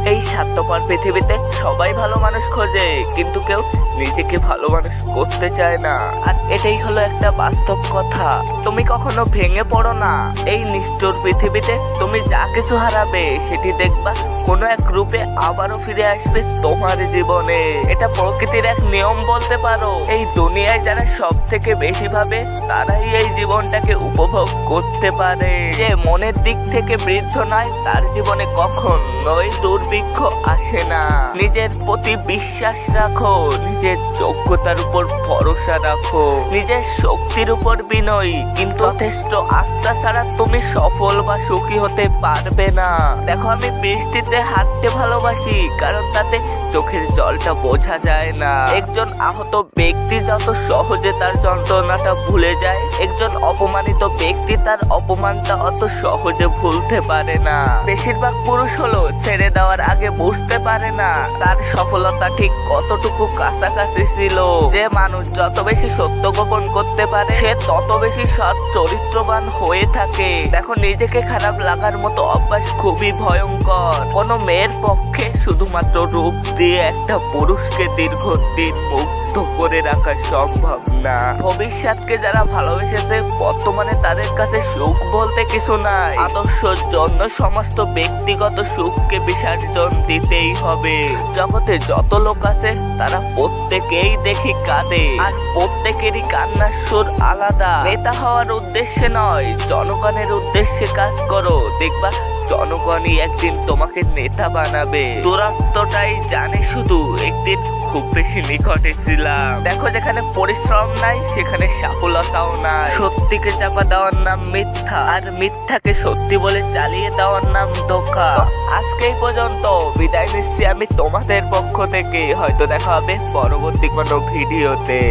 এই স্বার্থপর পৃথিবীতে সবাই ভালো মানুষ খোঁজে, কিন্তু কেউ নিজেকে ভালো মানুষ করতে চায় না। আর এটাই হলো একটা বাস্তব কথা। তুমি কখনো ভেঙে পড়ো না। এই নিষ্ঠুর পৃথিবীতে তুমি যা কিছু হারাবে সেটি দেখবা কোনো এক রূপে আবারও ফিরে আসবে তোমার জীবনে। এটা প্রকৃতির এক নিয়ম বলতে পারো। এই দুনিয়ায় যারা সব থেকে বেশি ভাবে তারাই এই জীবনটাকে উপভোগ করতে পারে। যে মনের দিক থেকে বৃদ্ধ নয় তার জীবনে কখনোই দুর্ভিক্ষ আসে না। নিজের প্রতি বিশ্বাস রাখো, নিজের যোগ্যতার উপর ভরসা রাখো, নিজের শক্তির উপর বিনয়ী, কিন্তু যথেষ্ট আস্থা ছাড়া তুমি সফল বা সুখী হতে পারবে না। দেখো, আমি বৃষ্টিতে হাঁটতে ভালোবাসি কারণ তাতে চোখের জলটা বোঝা যায় না। একজন আহত ব্যক্তি যত সহজে তার যন্ত্রণাটা ভুলে যায়, একজন অপমানিত ব্যক্তি তার অপমানটা অত সহজে ভুলতে পারে না। বেশিরভাগ পুরুষ হলো ছেড়ে দেওয়ার আগে বুঝতে পারে না তার সফলতা ঠিক কতটুকু কাছাকাছি ছিল। যে মানুষ যত বেশি সত্য গোপন করতে পারে সে তত বেশি সৎ চরিত্রবান হয়ে থাকে। দেখো, নিজেকে খারাপ লাগার মতো অভ্যাস খুবই ভয়ঙ্কর। কোনো মেয়ের পক্ষে শুধুমাত্র রূপ দিয়ে একটা পুরুষকে দীর্ঘদিন মুগ্ধ করে রাখা সম্ভব না। ভবিষ্যৎকে যারা ভালোবেসেছে বর্তমানে তাদের কাছে সুখ বলতে কিছু নাই। আদর্শের জন্য সমস্ত ব্যক্তিগত সুখকে বিসর্জন দিতেই হবে। জগতে যত লোক আছে তারা প্রত্যেকেই দেখি কাঁদে, আর প্রত্যেকেরই কান্নার সুর আলাদা। নেতা হওয়ার উদ্দেশ্যে নয়, জনগণের উদ্দেশ্যে কাজ করো, দেখবা জনগণই একদিন তোমাকে নেতা বানাবে। দূরত্বটাই জানে শুধু, একদিন খুব বেশি নিকটে ছিলাম। দেখো, যেখানে পরিশ্রম নাই সেখানে সফলতাও নাই। সত্যিকে চাপা দেওয়ার নাম মিথ্যা, আর মিথ্যাকে সত্যি বলে চালিয়ে দেওয়ার নাম ধোঁকা। আজকে এই পর্যন্ত বিদায় নিচ্ছি আমি তোমাদের পক্ষ থেকে। হয়তো দেখা হবে পরবর্তী কোনো ভিডিওতে।